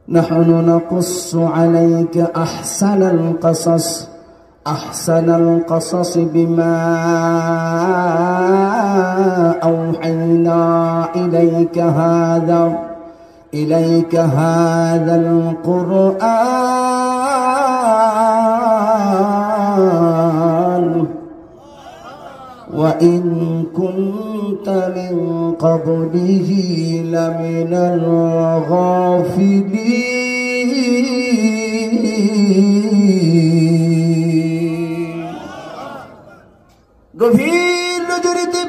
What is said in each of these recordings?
نحن نقص عليك أحسن القصص بما أوحينا إليك هذا القرآن وإن كنت من قبله لمن الغافلين গভীর নজরিতে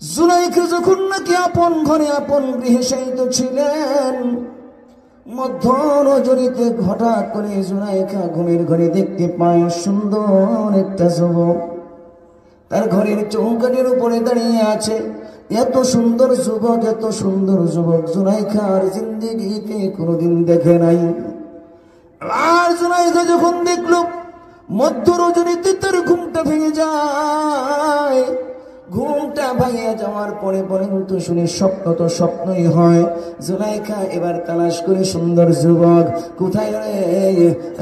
জুলাইখা যখন নাকি আপন ঘরে আপন গৃহে শায়িত ছিলেন, মধ্য নজরিতে হঠাৎ করে জুলাইখা ঘুমের ঘরে দেখতে পায় সুন্দর একটা যুবক তার ঘরের চৌকাঠের উপরে দাঁড়িয়ে আছে। এত সুন্দর যুবক জুলাইখার জিন্দেগিতে কোনোদিন দেখে নাই। আর জুলাইখা যখন দেখল মধ্য রজনীতে তার ঘুমটা ভেঙে যায়। ঘুমটা ভাঙিয়া যাওয়ার পরে কিন্তু শুনে স্বপ্ন তো স্বপ্নই হয়। জুলাইখা এবার তালাশ করে সুন্দর যুবক কোথায় রে,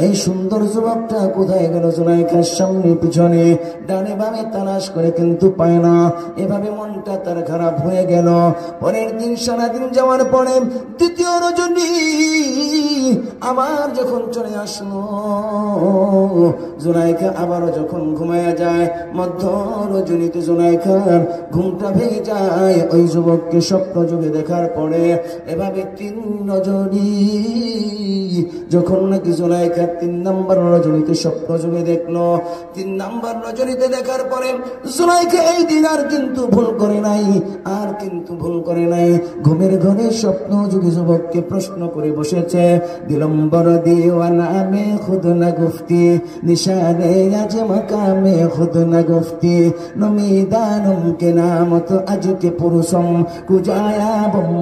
এই সুন্দর যুবকটা কোথায় গেল? জুলাইখার সামনে পিছনে ডানে বামে তালাশ করে কিন্তু পায় না। এভাবে মনটা তার খারাপ হয়ে গেল। পরের দিন সারাদিন যাওয়ার পরে দ্বিতীয় রজনী আবার যখন চলে আসলো, জুলাইখা আবারও যখন ঘুমায়া যায়, মধ্য রজনীতে জুলাইখার ঘুমটা ভেঙে যায়। ওই যুবককে স্বপ্ন যুগে দেখার পরে এভাবে তিন রজনী যখন নাকি জুলাইখা 3 নম্বর রজনীতে স্বপ্ন যুগে দেখলো, 3 নম্বর রজনীতে দেখার পরে জুলাইখা এই দিন আর কিন্তু ভুল করে নাই। ঘুমের ঘরে স্বপ্ন যুগে যুবককে প্রশ্ন করে বসেছে, দিলম্বর দিওয়ানা মে খুদ না গুফতি নিশানে আজ মাকামে খুদ না গুফতি নমিদানম के नाम तो आज के पुरुषम कुजाया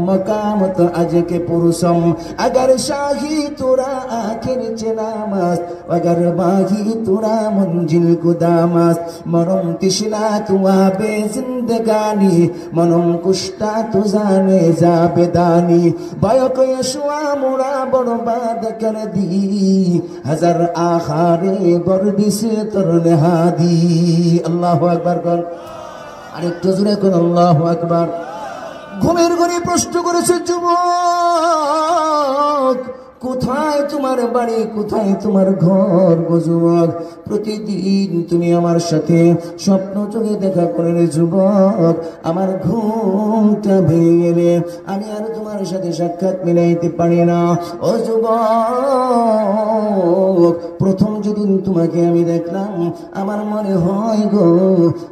मकाम तो आज के पुरुषम अगर शाही तुरा आखिर चनामस अगर बाही तुरा मंजिल कुदामस मरम तिशला तुआ बे जिंदगानी मनम कुष्टा तुजाने जाबेदानी बायक यशुआ मुरा बर्बाद कर दी हजार आखारे बर्दी से तरने हादी। अल्लाह अकबर कर আরেকটু জোরে কোন আল্লাহু আকবার। ঘুমের ঘরে প্রশ্ন করেছে যুবক, কোথায় তোমার বাড়ি, কোথায় তোমার ঘর গো যুবক? প্রতিদিন তুমি আমার সাথে স্বপ্ন চোখে দেখা করে রে যুবক, আমার ঘুমটা ভেঙে গেলে আমি আর তোমার সাথে সাক্ষাৎ মিলাইতে পারি না। ও যুবক, প্রথম যেদিন তোমাকে আমি দেখলাম আমার মনে হয় গো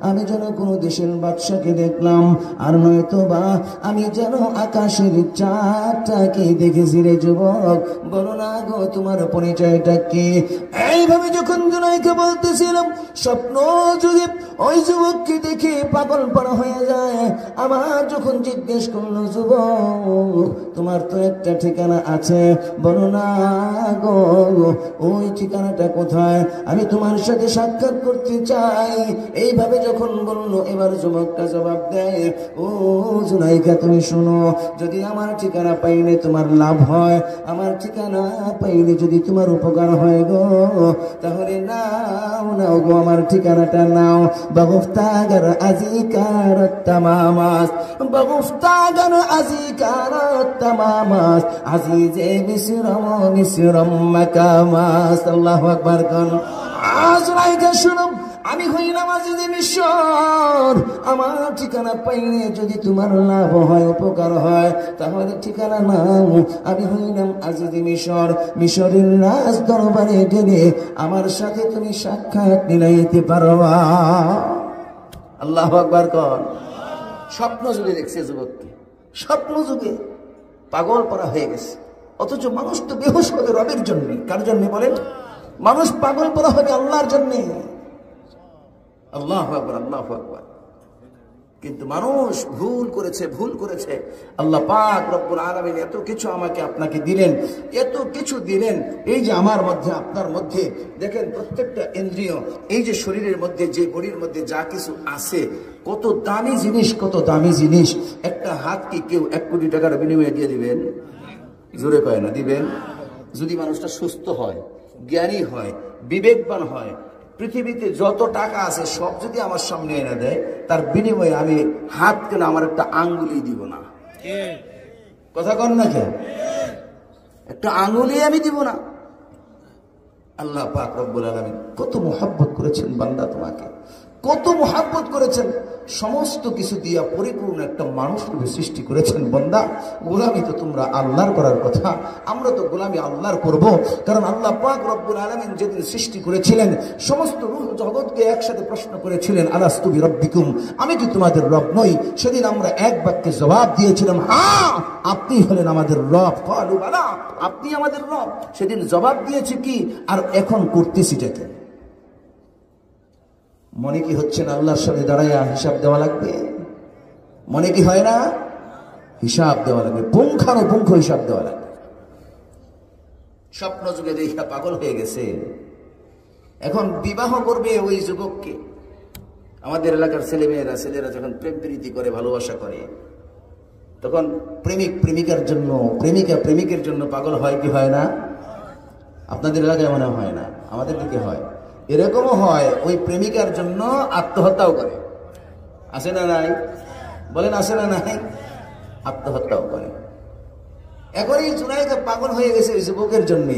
আমি যেন কোনো দেশের বাদশাকে দেখলাম, আর নয়তো বা আমি যেন আকাশের চাঁদটাকে দেখেছি রে যুবক। বলো না গো তোমার পরিচয়টা কি? এইভাবে যখন জুলাইখা বলতেছিলাম, স্বপ্ন যুগে ওই যুবককে দেখে পাগল পাড়া হয়ে যায়। আমার যখন জিজ্ঞেস করলো, যুবক তোমার তো একটা ঠিকানা আছে, বলো না গো ওই ঠিকানাটা কোথায়? আমি তোমার সাথে সাক্ষাৎ করতে চাই। এইভাবে যখন বললো, এবার যুবকটা জবাব দেয়, ও জুলাইখা তুমি শোনো, যদি আমার ঠিকানা পাইলে তোমার লাভ হয়, আমার ঠিকানা পাইলে যদি তোমার উপকার হয় গো, তাহলে নাও গো আমার ঠিকানাটা নাও। বগুফতাগার আজিকারত তামামাস, বগুফতাগার আজিকারত তামামাস, আজিজে মিসরম মাকামাস। আল্লাহু আকবার কোন। জুলাইখা শুনো, আমি হইলাম আজিজে মিশর, আমার ঠিকানা পাইলে যদি তোমার লাভ হয় উপকার হয় তাহলে ঠিকানা নাও। আমি হইলাম আজিজে মিশর, মিশরের রাজ দরবারে গেলে আমার সাথে তুমি সাক্ষাৎ মিলাইতে পারবা। আল্লাহু আকবার কর। স্বপ্ন যুগে দেখছে যুবককে, স্বপ্ন যুগে পাগল পড়া হয়ে গেছে। অথচ মানুষ তো বেহুশ হবে রবের জন্য। কার জন্য বলেন? মানুষ পাগল পড়া হবে আল্লাহর জন্য। আল্লাহু আকবার, আল্লাহু আকবার। কিন্তু মানুষ ভুল করেছে। আল্লাহ পাক রব্বুল আলামিন এত কিছু আমাকে আপনাকে দিলেন, এত কিছু দিলেন। এই যে আমার মধ্যে আপনার মধ্যে দেখেন, প্রত্যেকটা ইন্দ্রিয়, এই যে শরীরের মধ্যে, যে বডির মধ্যে যা কিছু আছে, কত দামি জিনিস। একটা হাত কি কেউ 1 কোটি টাকার বিনিময়ে দিয়ে দিবেন? জোরে কয় না, দিবেন? যদি মানুষটা সুস্থ হয়, জ্ঞানী হয়, বিবেকবান হয়, পৃথিবীতে যত টাকা আছে সব যদি আমার সামনে এনে দেয়, তার বিনিময়ে আমি হাত কেন আমার একটা আঙ্গুলি দিব না। কথা কন না কেন? একটা আঙ্গুলি আমি দিব না। আল্লাহ পাক রব্বুল আলামিন কত মুহাব্বত করেছেন বান্দা তোমাকে, কত মুহাব্বত করেছেন, সমস্ত কিছু দিয়া পরিপূর্ণ একটা মানুষকে সৃষ্টি করেছেন। বান্দা, গোলামি তো তোমরা আল্লাহর করার কথা, আমরা তো গোলামি আল্লাহর করব। কারণ আল্লাহ পাক রব্বুল আলামিন যেদিন সৃষ্টি করেছিলেন, সমস্ত রূহ জগৎকে একসাথে প্রশ্ন করেছিলেন, আলাস্তু বিরাব্বিকুম, আমি কি তোমাদের রব নই? সেদিন আমরা এক বাক্যে জবাব দিয়েছিলাম, হ্যাঁ আপনি হলেন আমাদের রব। ক্বালু বালা, আপনি আমাদের রব। সেদিন জবাব দিয়েছি কি, আর এখন করতেছিটাকে। মনে কি হচ্ছে না আল্লাহর সামনে দাঁড়াইয়া হিসাব দেওয়া লাগবে? মনে কি হয় না? হিসাব দেওয়া লাগবে, পুঙ্খানুপুঙ্খ হিসাব দেওয়া লাগবে। স্বপ্ন যুগে দেখা পাগল হয়ে গেছে, এখন বিবাহ করবে ওই যুবককে। আমাদের এলাকার ছেলেরা যখন প্রেম প্রীতি করে, ভালোবাসা করে, তখন প্রেমিক প্রেমিকার জন্য, প্রেমিকা প্রেমিকের জন্য পাগল হয় কি হয় না? আপনাদের এলাকায় মনে হয় না, আমাদের দিকে হয়। এরকমও হয়, ওই প্রেমিকার জন্য আত্মহত্যাও করে। আছে না নাই? বলেন আছে না নাই? আত্মহত্যাও করে। এখন এই জুনাইদা পাগল হয়ে গেছে ওই যুবকের জন্য,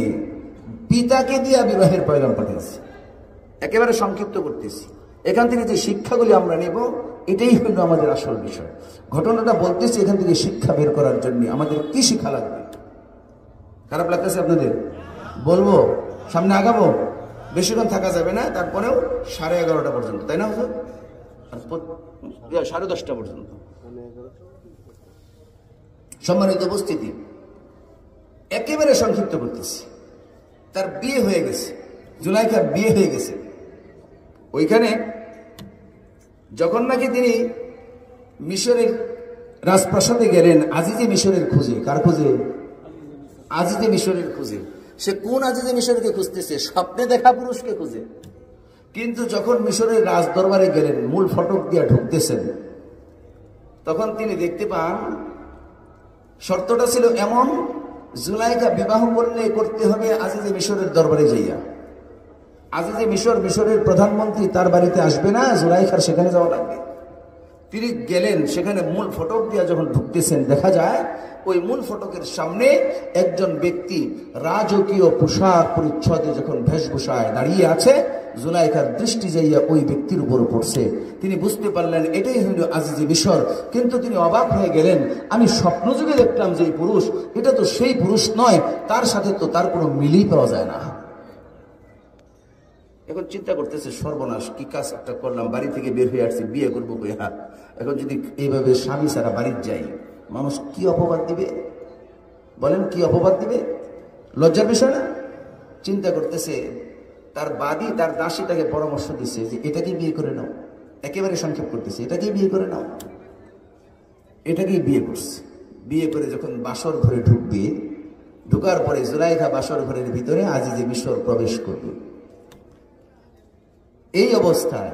পিতাকে দিয়া বিবাহের পয়গাম পাঠিয়েছে। একেবারে সংক্ষিপ্ত করতেছি, এখান থেকে যে শিক্ষাগুলি আমরা নেব, এটাই হইল আমাদের আসল বিষয়। ঘটনাটা বলতেছি এখান থেকে শিক্ষা বের করার জন্য আমাদের কি শিক্ষা লাগবে। খারাপ লাগতেছে আপনাদের? বলবো, সামনে আগাবো, বেশিক্ষণ থাকা যাবে না, তারপরেও 11:30 পর্যন্ত, তাই না হুজুর? 10:30 পর্যন্ত। সম্মানিত উপস্থিতি, একেবারে সংক্ষিপ্ত করতেছি। তার বিয়ে হয়ে গেছে, জুলাইখার বিয়ে হয়ে গেছে। ওইখানে যখন নাকি তিনি মিশরের রাজপ্রাসাদে গেলেন আজিজে মিশরের খুঁজে। কার খুঁজে? আজিজে মিশরের খুঁজে। সে কোন আজিজে মিশরকে খুঁজতেছে? স্বপ্নে দেখা পুরুষকে খুঁজে। কিন্তু যখন মিশরের রাজ দরবারে গেলেন, মূল ফটক দিয়ে ঢুকতেছেন, তখন তিনি দেখতে পান শর্তটা ছিল এমন, জুলাইখা বিবাহ করতে হবে আজিজে মিশরের দরবারে যাইয়া। আজিজে মিশর, মিশরের প্রধানমন্ত্রী, তার বাড়িতে আসবে না, জুলাইখার সেখানে যাওয়া লাগবে। তিনি গেলেন, সেখানে মূল ফটক দিয়ে যখন ঢুকতেছেন, দেখা যায় ওই মূল ফটকের সামনে একজন ব্যক্তি রাজকীয় পোশাক পরিচ্ছদে যখন বেশভূষায় দাঁড়িয়ে আছে। জুলাইখার দৃষ্টি যাইয়া ওই ব্যক্তির উপর পড়ছে। তিনি বুঝতে পারলেন এটাই হইল আজিজে মিশর। কিন্তু তিনি অবাক হয়ে গেলেন, আমি স্বপ্ন যুগে দেখলাম যে পুরুষ, এটা তো সেই পুরুষ নয়, তার সাথে তো তার কোনো মিলই পাওয়া যায় না। এখন চিন্তা করতেছে, সর্বনাশ, কি কাজ একটা করলাম, বাড়ি থেকে বের হয়ে আসছি, বিয়ে করবো কইয়া। এখন যদি এইভাবে স্বামী ছাড়া বাড়ির যাই, মানুষ কি অপবাদ দিবে? বলেন, কি অপবাদ দিবে? লজ্জার বিষয় না? চিন্তা করতেছে, তার বাদী, তার দাসী তাকে পরামর্শ দিচ্ছে যে এটাকেই বিয়ে করে নাও। একেবারে সংক্ষেপ করতেছে, এটাকেই বিয়ে করে নাও। এটাকেই বিয়ে করছে। বিয়ে করে যখন বাসর ঘরে ঢুকবে, ঢুকার পরে জুলাইখা বাসর ঘরের ভিতরে আজিজে মিশর প্রবেশ করবে। এই অবস্থায়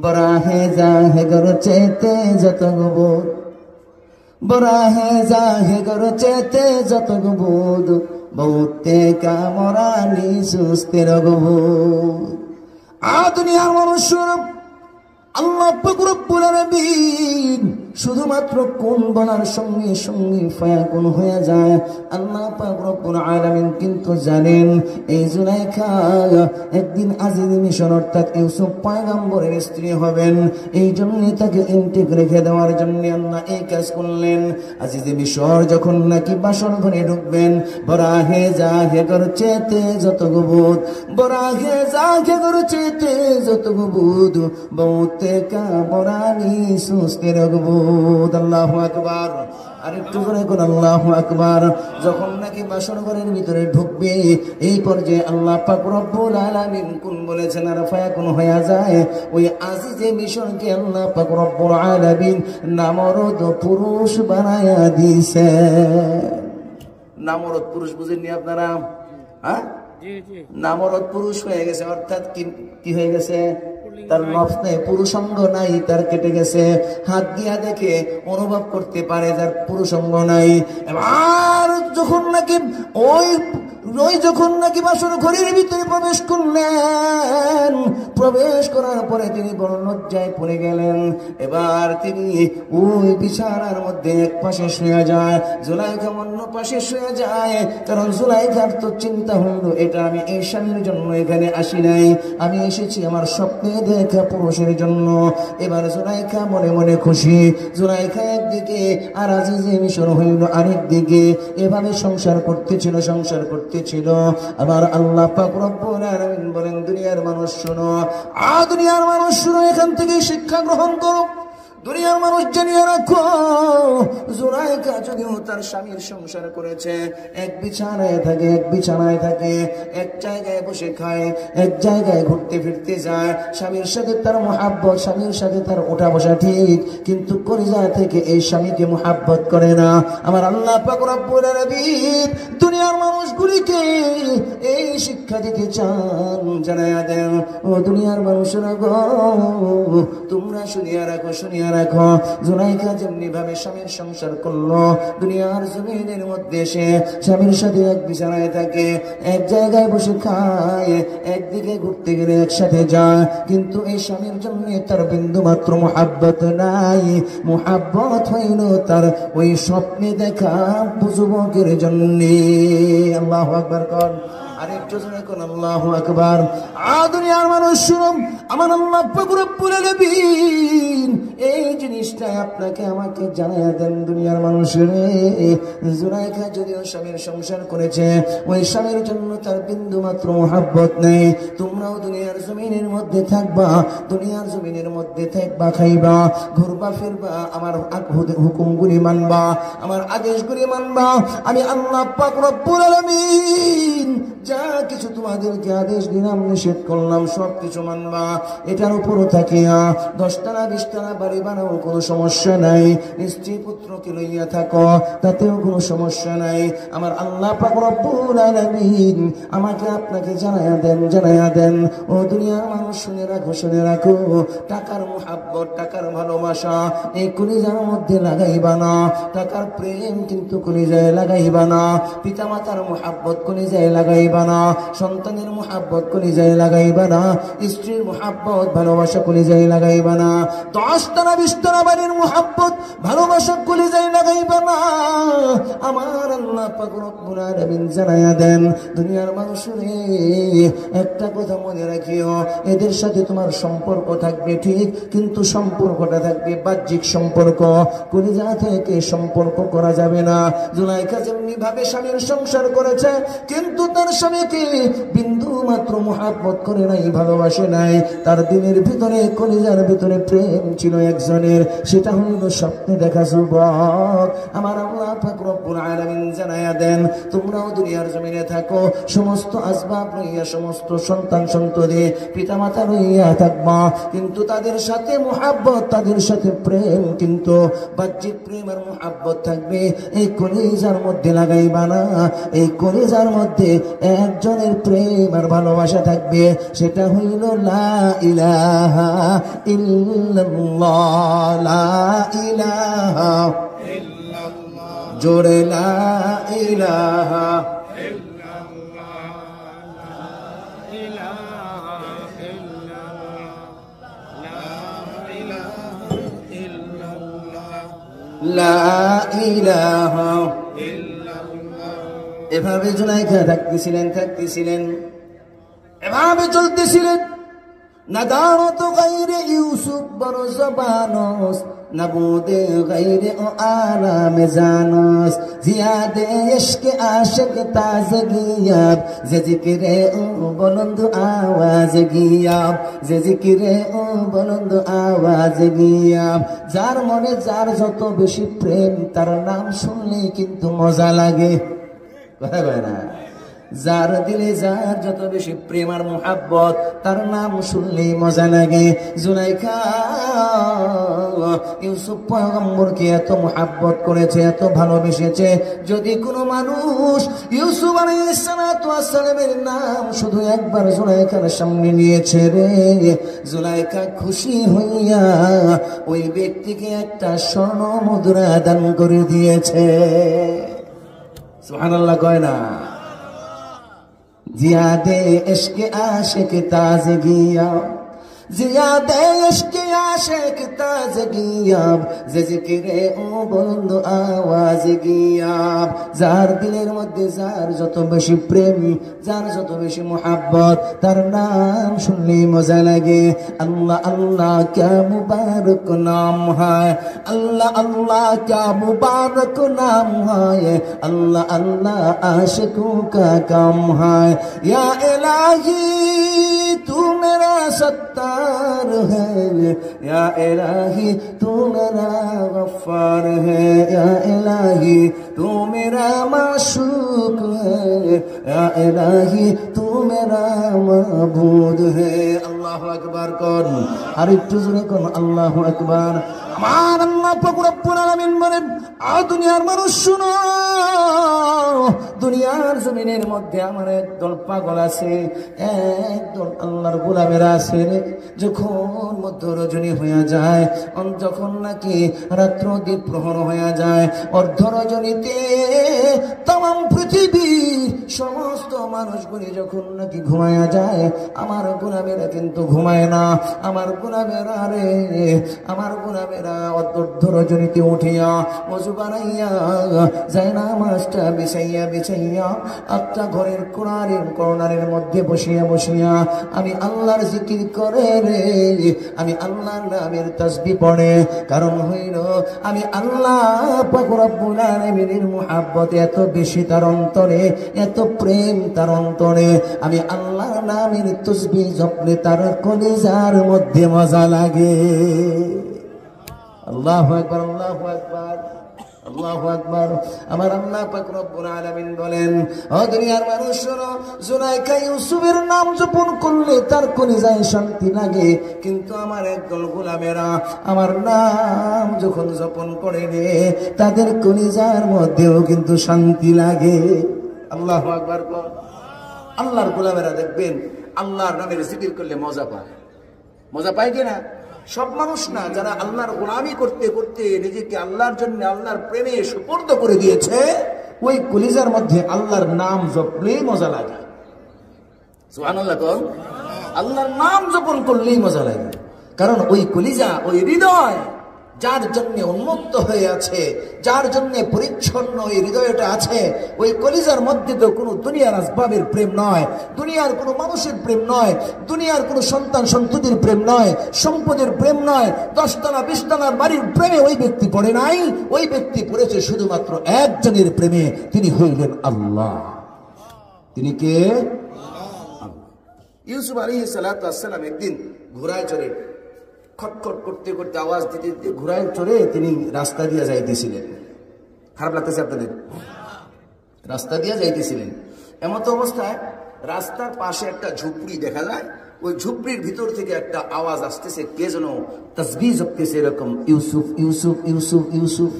বরাহে জাহে গর চেতে যত গোবর, বরাহে জাহে গর চেতে যত গোবর, বহুতে কামরানি সুস্থের গোবর। দুনিয়ার মানুষ আল্লাহ পাক রব্বুল আলামিন শুধুমাত্র কোন বলার সঙ্গে সঙ্গে ফায়াকুন হয়ে যায়। আল্লাহ পাক রব্বুল আলামিন কিন্তু জানেন এই জুলাইখা একদিন আজিজে মিশর অর্থাৎ ইউসুফ পয়গম্বরের স্ত্রী হবেন। এই জন্য তাকে ইন্টেক রেখে দেওয়ার জন্য আল্লাহ এই কাজ করলেন। আজিজে মিশর যখন নাকি বাসর ঘরে ঢুকবেন, বরাহে জাহে গর চেতে যত গুবুদ, বরাহে জাহে গর চেতে যত গুবুদ, বহুতে কামরানি সুস্থের গুবুদ। আল্লাহু আকবার। আর একটু করে কোন আল্লাহু আকবার। যখন নাকি বাসর ঘরের ভিতরে ঢুকবে, এই পর্যায়ে আল্লাহ পাক রব্বুল আলামিন কোন বলেছেন আর ফায়াকুন হয়ে যায়। ওই আজিজে মিশরকে আল্লাহ পাক রব্বুল আলামিন নামরদ পুরুষ বানায়া দিয়েছে। নামরদ পুরুষ বুঝেননি আপনারা? হ্যাঁ, নামরদ পুরুষ হয়ে গেছে, অর্থাৎ কি হয়ে গেছে, তার নফস নাই, পুরুষাঙ্গ নাই, তার কেটে গেছে। হাত দিয়া দেখে অনুভব করতে পারে যার পুরুষাঙ্গ নাই। এবার যখন নাকি যখন নাকি বাসর ঘরের ভিতরে প্রবেশ করলেন, প্রবেশ করার পরে তিনি বড় লজ্জায় পড়ে গেলেন। এবার তিনি ওই বিছানার মধ্যে এক পাশে শুয়ে যায়, জুলাইখা অন্য পাশে শুয়ে যায়। কারণ জুলাইখার তো চিন্তা হলো, এটা আমি এই স্বামীর জন্য এখানে আসি নাই, আমি এসেছি আমার স্বপ্নে দেখা পুরুষের জন্য। এবার জুলাইখা মনে মনে খুশি। জুলাইখা একদিকে আর আজিজে মিশর হইল আরেকদিকে। এভাবে সংসার করতেছিল। আবার আল্লাহ পাক রব্বুল আলামিন বলেন, দুনিয়ার মানুষ শোনো, দুনিয়ার মানুষ শোনো, এখান থেকে শিক্ষা গ্রহণ করো। দুনিয়ার মানুষ জানিয়ে রাখো, জুলাইখা যদিও তার স্বামীর সংসার করেছে, এক বিছানায় থাকে, এক জায়গায় বসে খায়, এক জায়গায় ঘুরতে ফিরতে যায়, স্বামীর সাথে তার মুহাব্বত, স্বামীর সাথে তার ওঠা বসা ঠিক, কিন্তু কলিজা থেকে এই স্বামীকে মুহাব্বত করে না। আমার আল্লাহ পাক রব্বুল আলামিন দুনিয়ার মানুষগুলিকে এই শিক্ষা দিতে চান, জানায়া দেন, ও দুনিয়ার মানুষরা গো, তোমরা শুনিয়া রাখো, জুলাইখা যেমনি ভাবে স্বামীর সংসার করলো, দুনিয়ার জমিনের মধ্যে এসে স্বামীর সাথে এক বিছানায় থাকে, এক জায়গায় বসে খায়, একদিকে ঘুরতে গেলে একসাথে যায়, কিন্তু এই স্বামীর জন্য তার বিন্দু মাত্র মুহাব্বত নাই। মুহাব্বত হইল তার ওই স্বপ্নে দেখা যুবকের জন্য। আল্লাহু আকবার কর, আরেকটু জোরে কোন আল্লাহু আকবার। দুনিয়ার মানুষ শুনো, আমার আল্লাহ পাক রব্বুল আলামিন এই জিনিসটা আপনাকে আমাকে জানায়া দেন। দুনিয়ার মানুষের জুলাইখা যদিও স্বামীর সংসার করেছে, ওই স্বামীর জন্য তার বিন্দু মাত্র মুহাব্বত নেই। তোমরাও দুনিয়ার জমিনের মধ্যে থাকবা, দুনিয়ার জমিনের মধ্যে থাকবা, খাইবা, ঘুরবা ফিরবা, আমার হুকুমগুলি মানবা, আমার আদেশগুলি মানবা। আমি আল্লাহ পাক রব্বুল আলামিন যা কিছু তোমাদেরকে আদেশ দিলাম, নিষেধ করলাম, সব কিছু মানবা। এটার উপরও থাকিয়া 10তলা 20তলা বাড়ি বানাও, কোনো সমস্যা নাই। স্ত্রী পুত্রকে লইয়া থাকো, তাতেও কোনো সমস্যা নাই। আমার আল্লাহ পাক রব্বুল আলামিন আমাকে আপনাকে জানায়া দেন, ও দুনিয়ার মানুষ শুনে রাখো, টাকার মুহাব্বত, টাকার ভালোবাসা এই কলিজার মধ্যে লাগাইবা না। টাকার প্রেম কিন্তু কলিজায় লাগাইবা না। পিতা মাতার মুহাব্বত কলিজায় লাগাইবা না। সন্তানের মুহাব্বত কলিজায় লাগাইবা না। স্ত্রীর মুহাব্বত ভালোবাসা কলিজায় লাগাইবা না। 10তলা 20তলা বাড়ির মুহাব্বত ভালোবাসা কলিজায় লাগাইবা না। আমার আল্লাহ পাক রব্বুল আলামিন জানায়া দেন, দুনিয়ার মানুষরে একটা কথা মনে রাখিও, এদের সাথে তোমার সম্পর্ক থাকবে ঠিক, কিন্তু সম্পর্কটা থাকবে বাহ্যিক সম্পর্ক, কলিজা থেকে সম্পর্ক করা যাবে না। জুলাইখা যেমনি ভাবে স্বামীর সংসার করেছে, কিন্তু তার স্বামীকে বিন্দু মাত্র মুহাব্বত করে নাই, ভালোবাসে নাই। তার দিনের ভিতরে, কলিজার ভিতরে প্রেম ছিল একজনের, সেটা হইল স্বপ্নে দেখা যুবক। আমার আল্লাহ পাক রব্বুল আলামিন জানায়া দেন, তোমরাও দুনিয়ার জমিনে থাকো, সমস্ত আসবাব লইয়া, সমস্ত সন্তান সন্ততি পিতামাতা লইয়া থাকবা, কিন্তু তাদের সাথে মুহাব্বত, তাদের সাথে প্রেম, কিন্তু বাহ্যিক প্রেম আর মুহাব্বত থাকবে। এই কলিজার মধ্যে লাগাইবা না। এই কলিজার মধ্যে একজনের প্রেম আর ভালোবাসা থাকবে, সেটা হইল লা ইলাহা ইল্লাল্লাহ, লা ইলাহা ইল্লাল্লাহ, জোরে লা ইলাহা লা ইলাহা ইল্লাল্লাহ। এভাবে জুলাইখা থাকতেছিলেন, এভাবে চলতেছিলেন। নাদারত গায়রে ইউসুফ বড় জবানস, নবুদে গায়রে ও আরামে জানস, জিয়াদে ইশকে আশিক তাজগিয়াব, যে জিকিরে ও বুলন্দ আওয়াজ গিয়াব, যে জিকিরে ও বুলন্দ আওয়াজ গিয়াব। যার মনে যার যত বেশি প্রেম, তার নাম শুনলেই কিন্তু মজা লাগে, কথা কয় না? যার দিলে যার যত বেশি প্রেম আর মোহাব্বত, তার নাম শুনলেই মজা লাগে। জুলাইখা ইউসুফ পয়গম্বরকে এত মোহাব্বত করেছে, এত ভালোবেসেছে। যদি কোনো মানুষ ইউসুফ আলাইহিস সালাতু ওয়াস সালামের নাম শুধু একবার জুলাইখার সামনে নিয়েছে রে, জুলাইখা খুশি হইয়া ওই ব্যক্তিকে একটা স্বর্ণ মুদ্রা দান করে দিয়েছে। সুবহানাল্লাহ কয় না? জিয়াদে ইশকে আশিক তাজগিয়াব, জিয়াদে ইশকে আশিক তাজগিয়াব, যে জিকিরে ও বুলন্দ আওয়াজ গিয়াব। যার দিলের মধ্যে যার যত বেশি প্রেম, যার যত বেশি মোহাব্বত, তার নাম শুনলে মজা লাগে। আল্লাহ আল্লাহ ক্যা মুবারক নাম হয়, আল্লাহ আল্লাহ ক্যা মুবারক নাম হয়, আল্লাহ আল্লাহ आशिकों का काम है। या इलाही तू मेरा सत्तार है, या इलाही तू मेरा गफ्फार है, या इलाही तू मेरा माशूक है, या इलाही तू मेरा माबूद है। अल्लाहु अकबर कौन? আর একটু জোরে কোন আল্লাহু আকবার। আমার আল্লাহ পাক রব্বুল আলামিন বলেন, দুনিয়ার মানুষ শুনো, দুনিয়ার জমিনের মধ্যে আমার একদল পাগল আছে, একদল আল্লাহর গোলামেরা আছে। যখন মধ্য রজনী হয়ে যায়, যখন নাকি রাত্র দ্বীপ প্রহর হয়ে যায়, অর্ধ রজনীতে তাম পৃথিবীর সমস্ত মানুষগুলি যখন নাকি ঘুমায়া যায়, আমার গোলামেরা কিন্তু ঘুমায় না। আমার গোলামেরা রে, আমার গোলামেরা অর্ধ রজনীতে উঠিয়া ওযু বানাইয়া যায় না, মাছটা বিছাইয়া বিছাইয়া একটা ঘরের কর্নারের মধ্যে বসিয়া বসিয়া আমি আল্লাহর জিকির করে রে, আমি আল্লাহর নামের তাসবিহ পড়ে। কারণ হইল আমি আল্লাহ পাক রব্বুল আলামিনের মুহাব্বত এত বেশি তার অন্তরে, এত প্রেম তার অন্তরে। আমি আল্লাহর নামের তাসবিহ জপলে তার কলিজার মধ্যে মজা লাগে। আল্লাহু আকবার, আল্লাহু আকবার, আল্লাহু আকবার। আমার আল্লাহ পাক রব্বুল আলামিন বলেন, ও দুনিয়ার মানুষ শোনো, জুলাইখা ইউসুফের নাম জপন করলে তার কলিজায় শান্তি লাগে, কিন্তু আমার একদল গোলামেরা আমার নাম যখন জপন করে রে, তাদের কলিজার মধ্যেও কিন্তু শান্তি লাগে। আল্লাহু আকবার। আল্লাহর গোলামেরা দেখবেন আল্লাহর নামের জিকির করলে মজা পায়। মজা পায় কিনা? সব মানুষ না, যারা আল্লাহর গোলামি করতে করতে নিজেকে আল্লাহর জন্য, আল্লাহর প্রেমে সুপর্দ করে দিয়েছে, ওই কলিজার মধ্যে আল্লাহর নাম জপলেই মজা লাগে। সুবহানাল্লাহ কোন? আল্লাহর নাম জপন করলেই মজা লাগে। কারণ ওই কলিজা, ওই হৃদয় যার জন্য উন্মুক্ত হয়ে আছে, যার জন্য পরিচ্ছন্ন এই হৃদয়টা আছে, ওই কলিজার মধ্যে তো কোনো দুনিয়ার আসবাবের প্রেম নয়, দুনিয়ার কোনো মানুষের প্রেম নয়, দুনিয়ার কোনো সন্তান সন্ততির প্রেম নয়, সম্পদের প্রেম নয়, 10তলা 20তলার বাড়ির প্রেমে ওই ব্যক্তি পড়ে নাই। ওই ব্যক্তি পড়েছে শুধুমাত্র একজনের প্রেমে, তিনি হইলেন আল্লাহ। তিনি কে? ইউসুফ আলাইহিস সালাতু ওয়াস সালাম একদিন ঘোড়ায় চড়ে খটখট করতে করতে আওয়াজ দিতে দিতে ঘোড়ায় চড়ে তিনি রাস্তা দিয়ে যাইতেছিলেন। খারাপ লাগতেছে আপনাদের? রাস্তা দিয়ে যাইতেছিলেন, এমত অবস্থায় রাস্তার পাশে একটা ঝুপড়ি দেখা যায়। ওই ঝুপড়ির ভিতর থেকে একটা আওয়াজ আসতেছে, কে যেন তাসবিহ জপতেছে, এরকম ইউসুফ ইউসুফ ইউসুফ ইউসুফ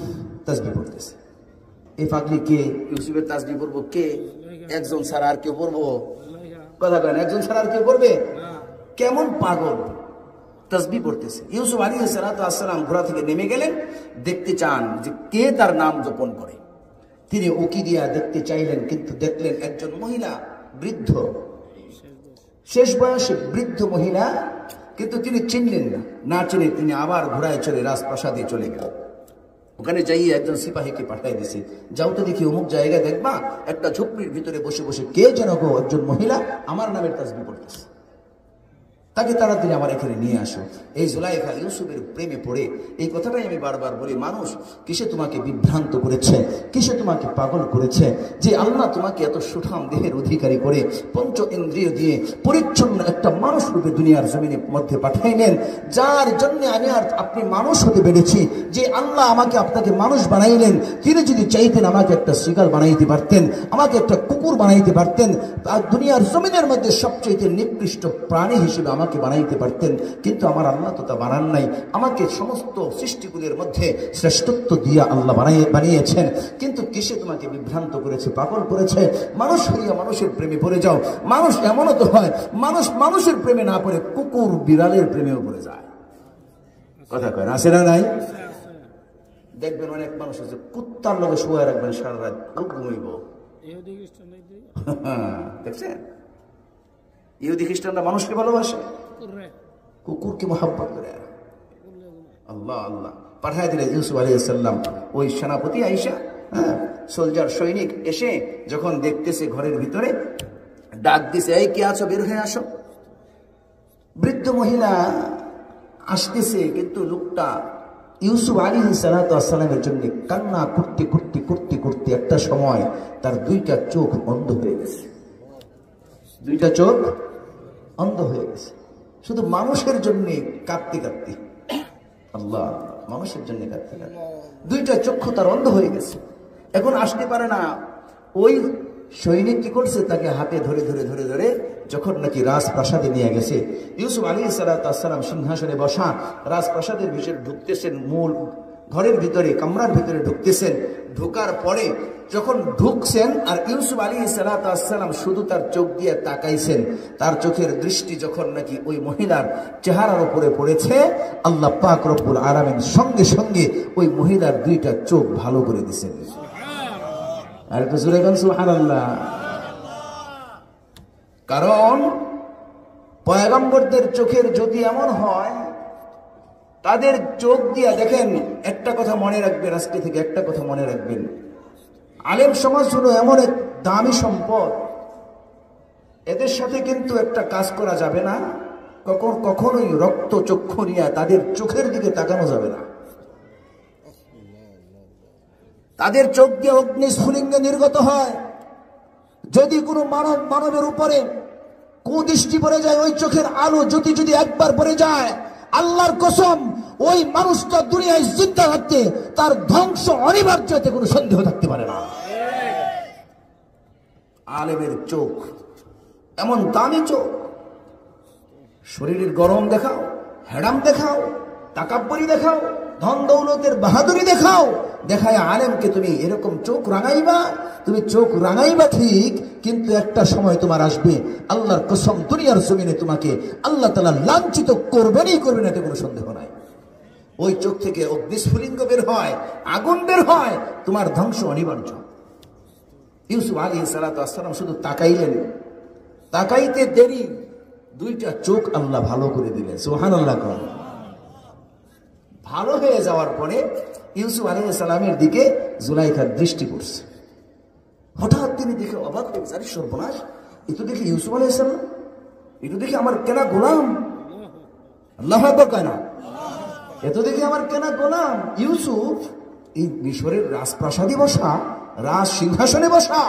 তাসবিহ পড়তেছে। এই পাগলি কে? ইউসুফের তাসবিহ পড়বো কে? একজন ছাড়া আর কেউ পড়বো? কথা বলেন, একজন ছাড়া আর কেউ পড়বে? কেমন পাগল, তাসবিহ পড়তেছে। ইউসুফ আলাইহিস সালাতু ওয়াস সালাম ঘোড়া থেকে নেমে গেলেন, দেখতে চান যে কে তার নাম জপন করে। তিনি উকি দিয়া দেখতে চাইলেন, কিন্তু দেখলেন একজন মহিলা, বৃদ্ধ, শেষ বয়সে বৃদ্ধ মহিলা, কিন্তু তিনি চিনলেন না। না চিনে তিনি আবার ঘোড়ায় চড়ে রাজপ্রাসাদে চলে গেলেন। ওখানে যাই একজন সিপাহীকে পাঠাই দিছে, যাও তো দেখি অমুক জায়গায় দেখবা একটা ঝুপড়ির ভিতরে বসে বসে কে যেন গো একজন মহিলা আমার নামের তাসবিহ পড়তেছে। তাকে তাড়াতাড়ি আমার এখানে নিয়ে আসো। এই জুলাইখা ইউসুফের প্রেমে পড়ে, এই কথাটাই আমি বারবার বলি, মানুষ কিসে তোমাকে বিভ্রান্ত করেছে, কিসে তোমাকে পাগল করেছে, যে আল্লাহ তোমাকে এত সুঠাম দেহের অধিকারী করে পঞ্চ ইন্দ্রিয় দিয়ে পরিচ্ছন্ন একটা মানুষ রূপে দুনিয়ার জমিনের মধ্যে পাঠাইলেন, যার জন্য আমি আর আপনি মানুষ হতে পেরেছি। যে আল্লাহ আমাকে আপনাকে মানুষ বানাইলেন, তিনি যদি চাইতেন আমাকে একটা শৃগাল বানাইতে পারতেন, আমাকে একটা কুকুর বানাইতে পারতেন, আর দুনিয়ার জমিনের মধ্যে সবচেয়ে নিকৃষ্ট প্রাণী হিসেবে আমাকে বানাইতে পারতেন। কিন্তু আমার আল্লাহ তো তা বানান নাই, আমাকে সমস্ত সৃষ্টিগুলির মধ্যে শ্রেষ্ঠত্ব দিয়ে আল্লাহ বানিয়েছেন। কিন্তু কিসে তোমাকে বিভ্রান্ত করেছে, পাগল করেছে? মানুষ হইয়া মানুষের প্রেমে পড়ে যাও। মানুষ এমনও তো হয়, মানুষ মানুষের প্রেমে না পড়ে কুকুর বিড়ালের প্রেমেও পড়ে যায়। কথা কয় না, আছে না নাই? দেখবেন অনেক মানুষ আছে কুত্তার লগে শুয়ে রাখবেন সারা রাত, ঘুমাইব। দেখছেন, ইহুদি খ্রিস্টানরা মানুষকে ভালোবাসে, কুকুরকে মোহাব্বত করে। আল্লাহ আল্লাহ পাঠায় দিলেন ইউসুফ আলাইহিস সালাম। ওই সেনাপতি আইসা, সোলজার সৈনিক এসে যখন দেখতেছে ঘরের ভিতরে, ডাক দিছে, এই কে আছো, বের হয়ে আসো। বৃদ্ধ মহিলা আসতেছে, কিন্তু লোকটা ইউসুফ আলাইহিস সালামের জন্য কান্না করতে করতে করতে করতে একটা সময় তার দুইটা চোখ অন্ধ হয়ে গেছে। দুইটা চোখ অন্ধ হয়ে গেছে, শুধু মানুষের জন্য কাঁদতে কাঁদতে। আল্লাহ, মানুষের জন্য কাঁদতে কাঁদতে দুইটা চক্ষু তার অন্ধ হয়ে গেছে, এখন আসতে পারে না। ওই সৈনিক কি করছে, তাকে হাতে ধরে ধরে ধরে ধরে যখন নাকি রাজপ্রাসাদে নিয়ে গেছে, ইউসুফ আলাইহিস সালাম সিংহাসনে বসা রাজপ্রাসাদের ভিতরে ঢুকতেছেন, মূল ঘরের ভিতরে কামরার ভিতরে ঢুকতেছেন। ঢোকার পরে যখন ঢুকছেন, আর ইউসুফ আলাইহিস সালাম শুধু তার চোখ দিয়ে তাকাইছেন, তার চোখের দৃষ্টি যখন নাকি ওই মহিলার চেহারার উপরে পড়েছে, আল্লাহ পাক রব্বুল আলামিন সঙ্গে সঙ্গে ওই মহিলার দুইটা চোখ ভালো করে দিয়েছেন। আর একটু জোরে বলেন সুবহানাল্লাহ। কারণ পয়গম্বরদের চোখের যদি এমন হয়, তাদের চোখ দিয়া দেখেন, একটা কথা মনে রাখবেন, আজকে থেকে একটা কথা মনে রাখবেন, আলেম সমাজ হলো এমন এক দামি সম্পদ, এদের সাথে কিন্তু একটা কাজ করা যাবে না, কখনোই রক্ত চক্ষু নিয়ে তাদের চোখের দিকে তাকানো যাবে না। তাদের চোখ দিয়ে অগ্নি স্ফুলিঙ্গে নির্গত হয়। যদি কোনো মানবের উপরে কুদৃষ্টি পড়ে যায়, ওই চোখের আলো যদি একবার পড়ে যায়, আল্লাহর কসম, ওই মানুষটা দুনিয়ায় জিন্দা থাকতে তার ধ্বংস অনিবার্য, এতে কোনো সন্দেহ থাকতে পারে না। আলেমের চোখ এমন দামি চোখ, শরীরের গরম দেখাও, হেডাম দেখাও, তাকাব্বরি দেখাও, ধন দৌলতের বাহাদুরি দেখাও, দেখায় আলেমকে তুমি এরকম চোখ রাঙাইবা। তুমি চোখ রাঙাইবা ঠিক, কিন্তু একটা সময় তোমার আসবে, আল্লাহর কসম, দুনিয়ার জমিনে তোমাকে আল্লাহ তাআলা লাঞ্ছিত করবেনই করবেন, এতে কোনো সন্দেহ নাই। ওই চোখ থেকে অগ্নিস্ফুলিঙ্গ বের হয়, আগুন বের হয়, তোমার ধ্বংস অনিবার্য। ইউসুফ আলাইহিস সালাম শুধু তাকাইলেন, তাকাইতে দেরি, দুইটা চোখ আল্লাহ ভালো করে দিলেন। সুবহানাল্লাহ। ভালো হয়ে যাওয়ার পরে ইউসুফ আলাইহিস সালামের দিকে জুলাইখার দৃষ্টি পড়ছে। হঠাৎ তিনি দেখে অবাক হয়ে গেছে, আরে সর্বনাশ, এ তো দেখি ইউসুফ আলাইহিস সালাম, এ তো দেখি আমার কেনা গোলাম। আল্লাহু আকবার কয় না? এ তো দেখি আমার কেনা গোলাম ইউসুফ, এই মিশরের রাজপ্রাসাদে বসা, রাজ সিংহাসনে বসা।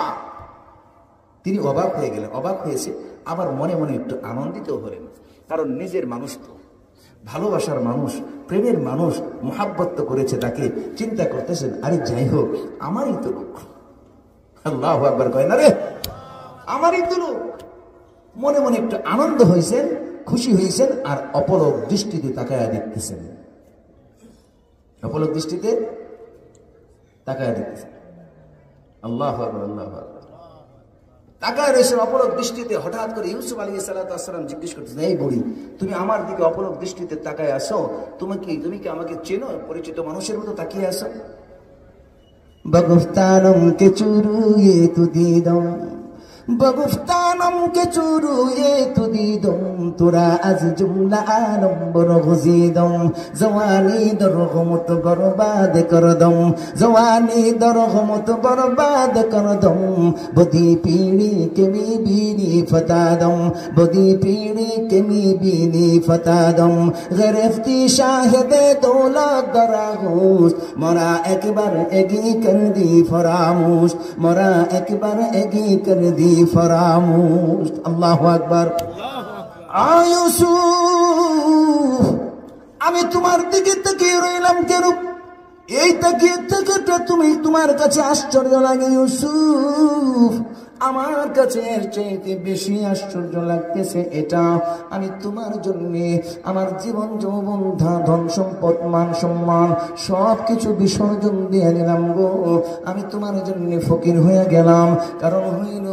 তিনি অবাক হয়ে গেলেন, অবাক হয়েছে, আবার মনে মনে একটু আনন্দিত হলেন, কারণ নিজের মানুষ তো, ভালোবাসার মানুষ, প্রেমের মানুষ, মোহাব্বত করেছে তাকে। চিন্তা করতেছেন, আরে যাই হোক, আমারই তো লোক। আল্লাহু আকবার কয় না রে, আমারই তো লোক। মনে মনে একটু আনন্দ হয়েছেন, খুশি হয়েছেন, আর অপলক দৃষ্টিতে তাকায়া দেখতেছেন, অপলক দৃষ্টিতে তাকায়া দেখতেছেন। আল্লাহু আকবার, আল্লাহু আকবার। তাকায় রয়েছেন অপলক দৃষ্টিতে। হঠাৎ করে ইউসুফ আলাইহিস সালাম জিজ্ঞেস করতেছেন, এই বুড়ি, তুমি আমার দিকে অপলক দৃষ্টিতে তাকায় আসো, তুমি কি আমাকে চেনো? পরিচিত মানুষের মতো তাকিয়ে আসো। बगुफ्तानम के चुरू ये तु दीदम बगुफ्तानम के चूरू ये तुदी दम तुरा आज जुमला आलम बरगजी दम जवानी दरगमत बर्बाद कर दम जवानी दरगमत बर्बाद कर दम बदी पीड़ी के मी बीनी फता दम बदी पीड़ी के मी बीनी फता दम गिरफ्ती शाहिद दौलत दरागोश मरा एक बार एगी कर दी फरामोश मरा एक बार एगी कर दी फरामोश अल्लाहु আকবার ইউসুফ আমি তোমার দিকে তাকিয়ে রইলাম কেন এই তাকিয়ে থাকাটা তুমি তোমার কাছে আশ্চর্য লাগে ইউসুফ আমার কাছে এর চাইতে বেশি আশ্চর্য লাগতেছে এটা আমি তোমার জন্য আমার জীবন যৌবন ধন সম্পদ মান সম্মান সবকিছু বিসর্জন দিয়ে দিলাম গো আমি তোমার জন্য ফকির হয়ে গেলাম কারণ হইল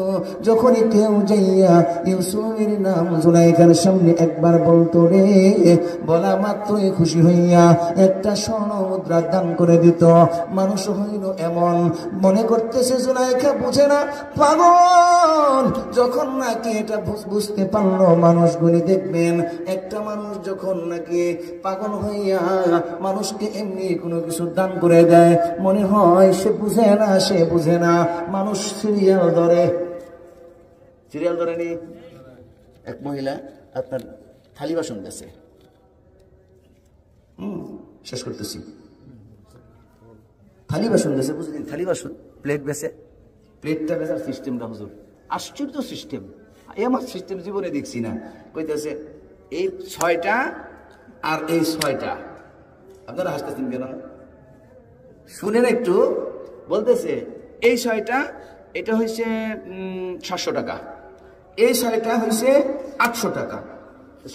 যখনই কেউ যাইয়া ইউসুফের নাম জুলাইখার সামনে একবার বলতো রে বলা মাত্রই খুশি হইয়া একটা স্বর্ণ মুদ্রা দান করে দিত মানুষ হইল এমন মনে করতেছে জুলাইখা বুঝে না পাগল যখন নাকি এটা বুঝতে পারলো মানুষগুলি দেখবেন একটা মানুষ যখন নাকি পাগল হইয়া মানুষকে এমনি কোনো কিছু দান করে দেয় মনে হয় সে বুঝে না মানুষ সিরিয়াল ধরে নি এক মহিলা আপনার থালি বাসন বেছে শেষ করতেছি থালি বাসন বেছে বুঝলেন থালি বাসন প্লেট বেছে প্লেটটা বেচার সিস্টেমটা হুজুর আশ্চর্য সিস্টেম এমন সিস্টেম জীবনে দেখছি না কইতেছে এই 6টা আর এই 6টা আপনারা হাসতেছেন কেন শুনেন একটু বলতেছে এই 6টা এটা হইছে 700 টাকা এই 6টা হইছে 800 টাকা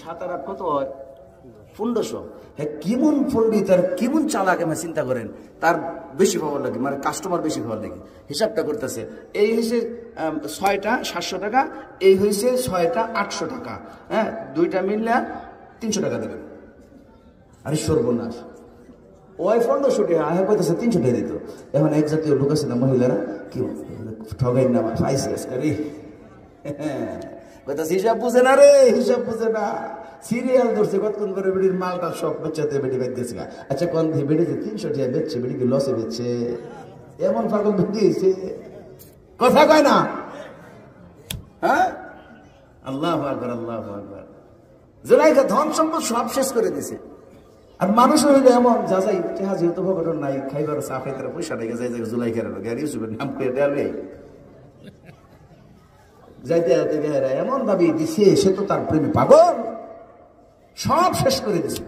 7 আর 8 কত হয় 1500 হ্যাঁ কেমন পণ্ডিত আর কেমন চালাক আমি চিন্তা করেন তার বেশি পাওয়ার লাগে মানে কাস্টমার বেশি পাওয়ার লাগে হিসাবটা করতেছে এই হয়েছে 6টা 700 টাকা এই হয়েছে 6টা 800 টাকা হ্যাঁ দুইটা মিললে 300 টাকা দেবেন আরে সর্বনাশ ওই 1500 টাকা আহে কইতেছে 300 টাকা দিত এখন এক জাতীয় লোক আছে না মহিলারা কি ঠগাই না ফাইসি আজকে রে কইতাছে হিসাব বুঝে না রে হিসাব বুঝে না সিরিয়াল ধরছে কতক্ষণ করে বেডির মালটা সব বেচাতে বেডি বেচতেছে না আচ্ছা কোন বেডি যে 300 টাকা বেচছে বেডি কি লসে বেচছে এমন পাগল বুদ্ধি হইছে কথা কয় না হ্যাঁ আল্লাহু আকবার আল্লাহু আকবার জুলাইখা ধন সম্পদ সব শেষ করে দিয়েছে আর মানুষ হইলে এমন যা যাই টেহা যেহেতু ভগবান নাই খাইবার চা খাইতে পয়সা নাই যাই যাই জুলাইখার গাড়ি ইউসুফের নাম করে দেবে যাইতে যাইতে গেরা এমন ভাবে দিছে সে তো তার প্রেমে পাগল সব শেষ করে দিছে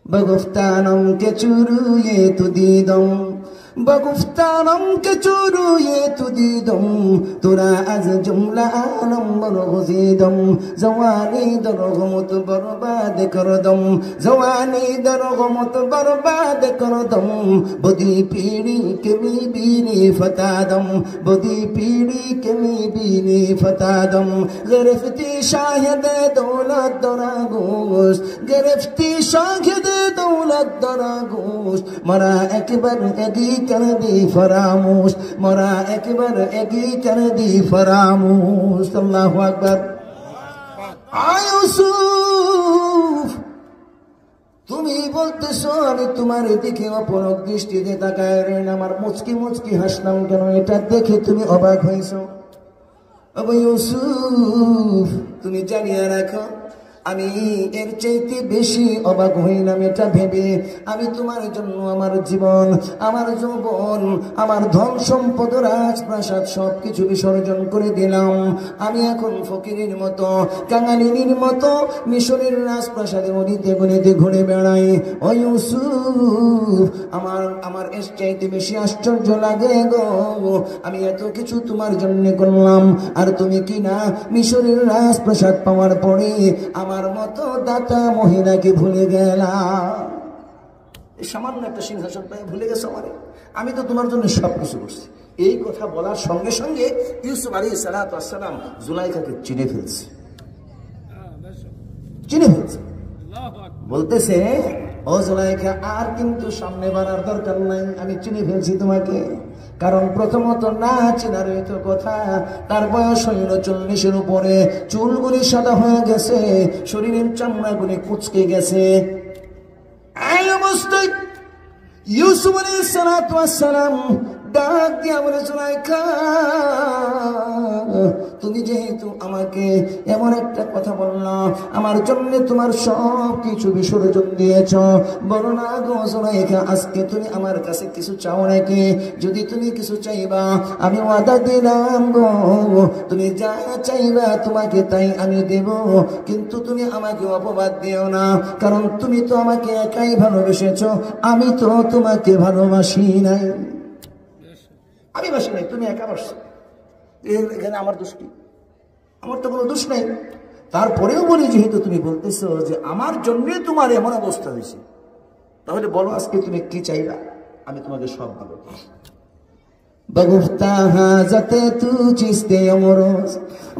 বগুফতানম কে চুরুয়ে তুদিদম बगुफ्तानम के चोरू ये तुदीदम तुरा आज जुमला आलम बरगजीदम जवानी दरगमत बर्बाद कर दम जवानी दरगमत बर्बाद कर दम बदी पीड़ी के मी बीनी फता दम बदी पीड़ी के मी बीनी फता दम गिरफ्ती शाहिद दौलत दरागोश गिरफ्ती शाहिद दौलत दरागोश मरा एकबर एगी कर दी फरामोश मरा एक बार एगी कर दी फरामोश अल्लाहु আকবার ইউসুফ তুমি বলতেছো আমি তোমার দিকে অপলক দৃষ্টিতে তাকায় রেন আমার মুচকি মুচকি হাসলাম কেন এটা দেখে তুমি অবাক হইছো আবু ইউসুফ তুমি জানিয়ে রাখো আমি এর চাইতে বেশি অবাক হইলাম এটা ভেবে আমি তোমার জন্য আমার জীবন আমার যৌবন আমার ধন সম্পদ রাজপ্রাসাদ সবকিছু বিসর্জন করে দিলাম আমি এখন ফকিরের মতো কাঙালিনীর মতো মিশরের রাজপ্রাসাদে অনিতে গনিতে ঘুরে বেড়াই ও ইউসুফ আমার এর চাইতে বেশি আশ্চর্য লাগে গো আমি এত কিছু তোমার জন্য করলাম আর তুমি কি না মিশরের রাজপ্রাসাদ পাওয়ার পরে আমার মতো দাতা মহিলাকে ভুলে গেলাম এই সামান্য একটা সিংহাসন পাই ভুলে গেছো আমারে আমি তো তোমার জন্য সব কিছু করছি এই কথা বলার সঙ্গে সঙ্গে ইউসুফ আলাইহিস সালাতু ওয়াস সালাম জুলাইখাকে চিনে ফেলছে বলতেছে ও জুলাইখা আর কিন্তু সামনে বাড়ার দরকার নাই আমি চিনে ফেলছি তোমাকে কারণ প্রথমত না চেনার তো কথা, তার বয়স হইল 40-এর উপরে, চুলগুলি সাদা হয়ে গেছে, শরীরের চামড়াগুলি কুচকে গেছে। এই অবস্থায় ইউসুফ আলাইহিস সালাতু ওয়াস সালাম ডাক দিয়া বলে, জুলাইখা, তুমি যেহেতু আমাকে এমন একটা কথা বললা, আমার জন্য তোমার সব কিছু বিসর্জন দিয়েছ, বলো না গো জুলাইখা, আজকে তুমি আমার কাছে কিছু চাও নাকি? যদি তুমি কিছু চাইবা, আমি ওয়াদা দিলাম গো, তুমি যা চাইবা তোমাকে তাই আমি দেব, কিন্তু তুমি আমাকে অপবাদ দিও না, কারণ তুমি তো আমাকে একাই ভালোবেসেছ, আমি তো তোমাকে ভালোবাসি নাই। আমি বাসি নাই, তুমি একা বাসছো, এখানে আমার দোষ কি? আমার তো কোনো দোষ নাই। তারপরেও বলি, যেহেতু তুমি বলতেছো যে আমার জন্যে তোমার এমন অবস্থা হয়েছে, তাহলে বলো আজকে তুমি কি চাইবা, আমি তোমাকে সব বলো। بگفتہ حاجت تو چیست امروز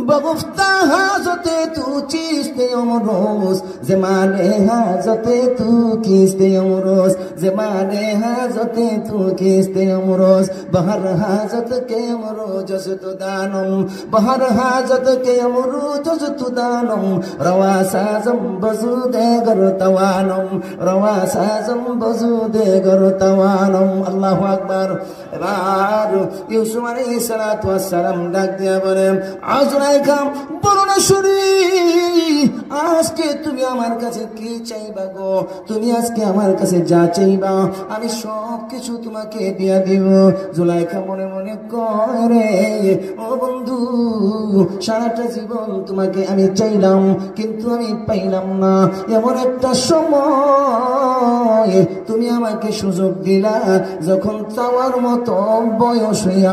بگفتہ حاجت تو چیست امروز زمانے حاجت تو کیست امروز زمانے حاجت تو کیست امروز بہر حاجت کے امروز جز تو دانم بہر حاجت کے امروز جز تو دانم روا سازم بزود گر توانم روا سازم بزود گر توانم اللہ اکبر ইউসুফ আলাইহিস সালাতু ওয়াস সালাম ডাক দিয়া বলে, জুলাইখা বলো না শুনি, আজকে তুমি আমার কাছে কি চাইবা গো? তুমি আজকে আমার কাছে যা চাইবা আমি সব কিছু তোমাকে দিয়া দিব। জুলাইখা মনে মনে কয়, রে ও বন্ধু, সারাটা জীবন তোমাকে আমি চাইলাম কিন্তু আমি পাইলাম না, এমন একটা সময় তুমি আমাকে সুযোগ দিলা যখন চাওয়ার মতো বয়স হইয়া